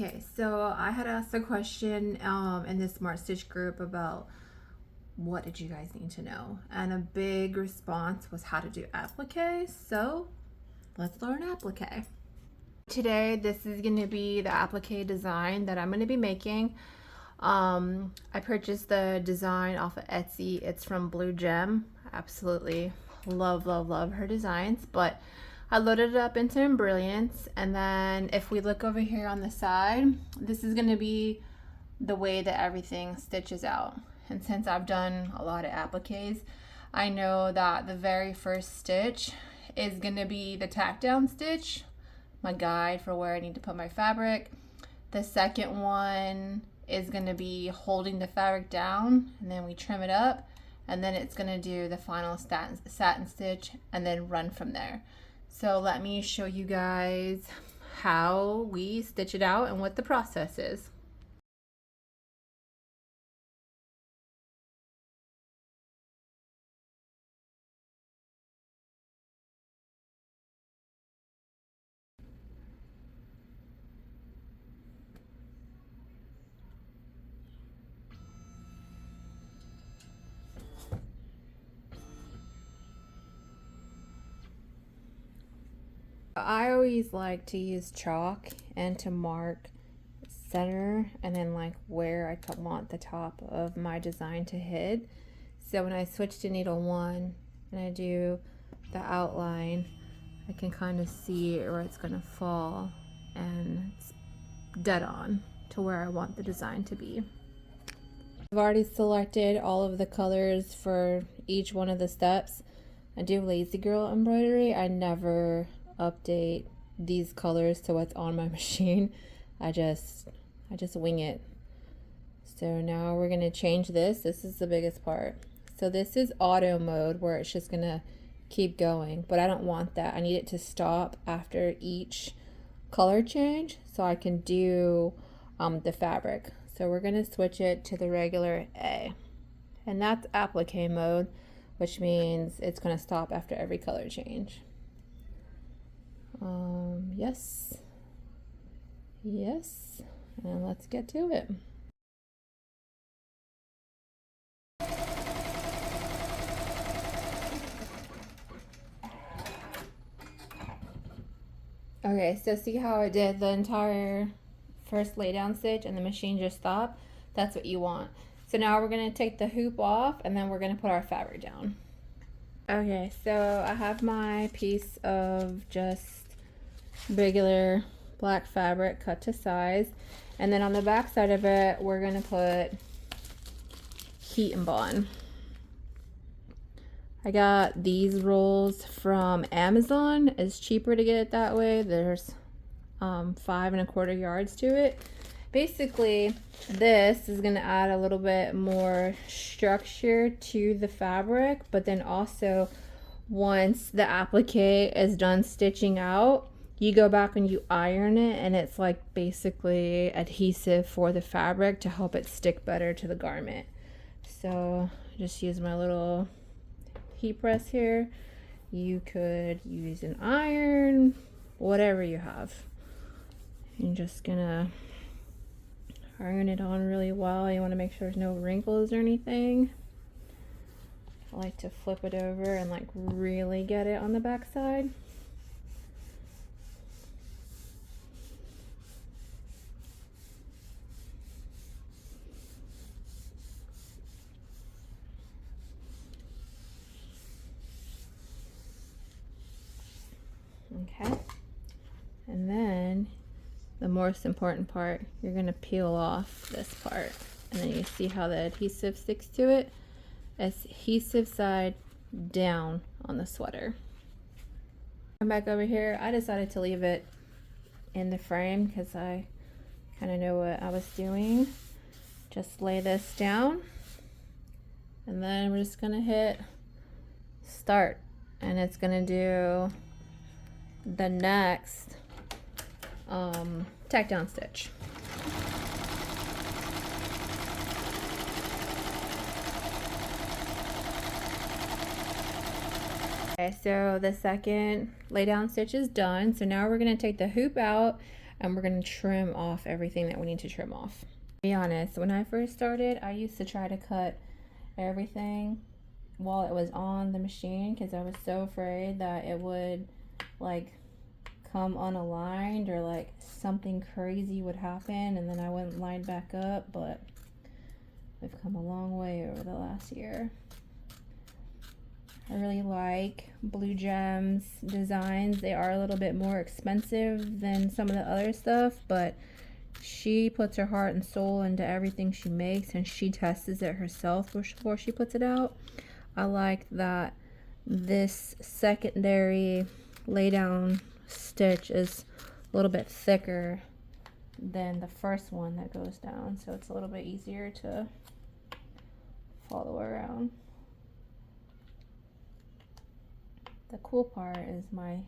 Okay, so I had asked a question in the Smart Stitch group about what did you guys need to know, and a big response was how to do applique. So let's learn applique. Today this is going to be the applique design that I'm going to be making. I purchased the design off of Etsy. It's from Blue Gem. Absolutely love her designs, but I loaded it up into Embrilliance, and then if we look over here on the side, this is going to be the way that everything stitches out. And since I've done a lot of appliques, I know that the very first stitch is going to be the tack down stitch, my guide for where I need to put my fabric. The second one is going to be holding the fabric down, and then we trim it up, and then it's going to do the final satin stitch and then run from there. So let me show you guys how we stitch it out and what the process is. I always like to use chalk and to mark center and then like where I want the top of my design to hit. So when I switch to needle 1 and I do the outline, I can kind of see where it's going to fall, and it's dead on to where I want the design to be. I've already selected all of the colors for each one of the steps. I do lazy girl embroidery. I never update these colors to what's on my machine. I just wing it. So now we're going to change this. This is the biggest part. So this is auto mode, where it's just going to keep going, but I don't want that. I need it to stop after each color change so I can do the fabric. So we're going to switch it to the regular A, and that's applique mode, which means it's going to stop after every color change. Yes, and let's get to it. Okay, so see how I did the entire first lay down stitch and the machine just stopped? That's what you want. So now we're going to take the hoop off, and then we're going to put our fabric down. Okay, so I have my piece of just regular black fabric cut to size, and then on the back side of it we're going to put heat and bond. I got these rolls from Amazon. It's cheaper to get it that way. There's 5 1/4 yards to it. Basically, this is going to add a little bit more structure to the fabric, but then also once the applique is done stitching out, you go back and you iron it, and it's like basically adhesive for the fabric to help it stick better to the garment. So just use my little heat press here. You could use an iron, whatever you have. You're just gonna iron it on really well. You want to make sure there's no wrinkles or anything. I like to flip it over and like really get it on the back side. Okay, and then the most important part, you're going to peel off this part, and then you see how the adhesive sticks to it. Adhesive side down on the sweater. Come back over here. I decided to leave it in the frame because I kind of know what I was doing. Just lay this down, and then we're just going to hit start, and it's going to do the next tack down stitch. Okay, so the second lay down stitch is done. So now we're going to take the hoop out, and we're going to trim off everything that we need to trim off. To be honest, when I first started, I used to try to cut everything while it was on the machine because I was so afraid that it would like come unaligned or like something crazy would happen and then I wouldn't line back up, but we've come a long way over the last year. I really like Blue Gem's designs. They are a little bit more expensive than some of the other stuff, but she puts her heart and soul into everything she makes and she tests it herself before she puts it out. I like that this secondary lay down stitch is a little bit thicker than the first one that goes down, so it's a little bit easier to follow around. The cool part is my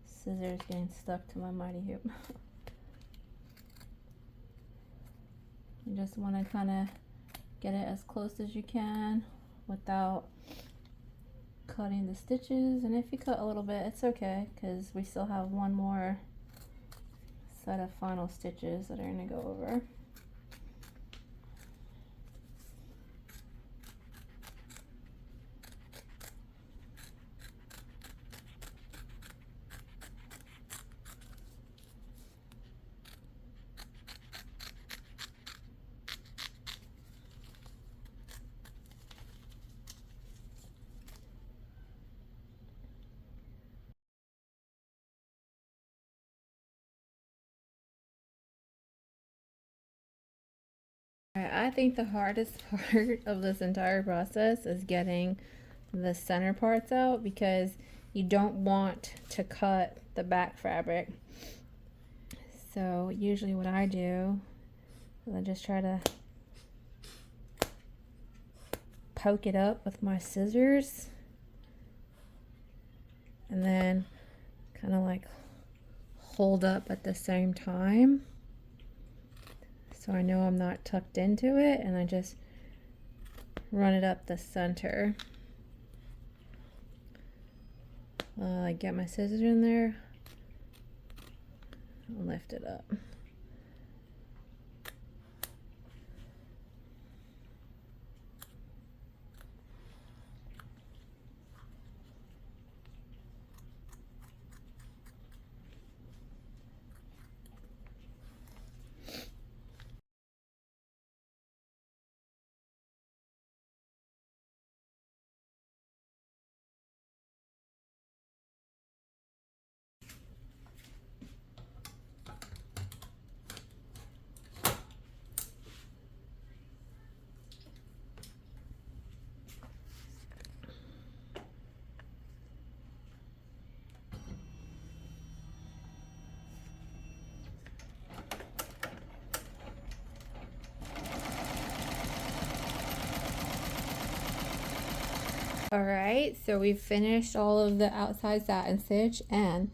scissors getting stuck to my mighty hoop. You just want to kind of get it as close as you can without cutting the stitches, and if you cut a little bit, it's okay because we still have one more set of final stitches that are going to go over. I think the hardest part of this entire process is getting the center parts out because you don't want to cut the back fabric. So usually what I do is I just try to poke it up with my scissors and then kind of like hold up at the same time. So I know I'm not tucked into it, and I just run it up the center. I get my scissors in there and lift it up. Alright, so we've finished all of the outside satin stitch, and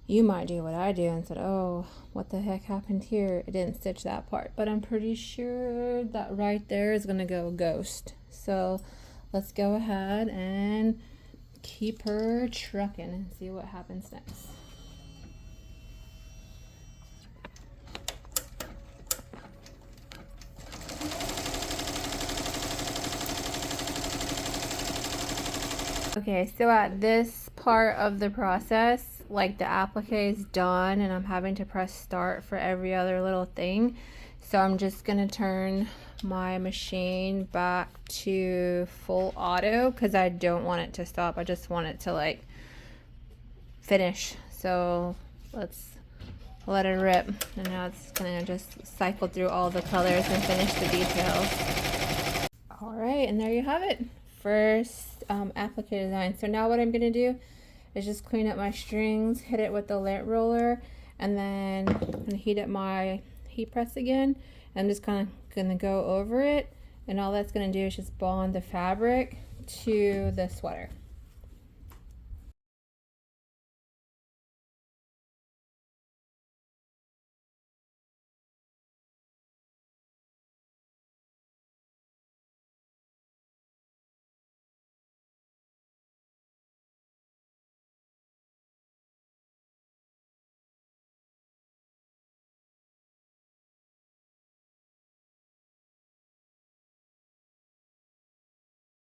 you might do what I do and said, oh, what the heck happened here? It didn't stitch that part, but I'm pretty sure that right there is going to go ghost. So let's go ahead and keep her trucking and see what happens next. Okay, so at this part of the process, like the applique is done and I'm having to press start for every other little thing. So I'm just gonna turn my machine back to full auto because I don't want it to stop. I just want it to like finish. So let's let it rip. And now it's gonna just cycle through all the colors and finish the details. All right, and there you have it. First applique design. So now what I'm gonna do is just clean up my strings, hit it with the lint roller, and then I'm gonna heat up my heat press again. I'm just kind of gonna go over it, and all that's gonna do is just bond the fabric to the sweater.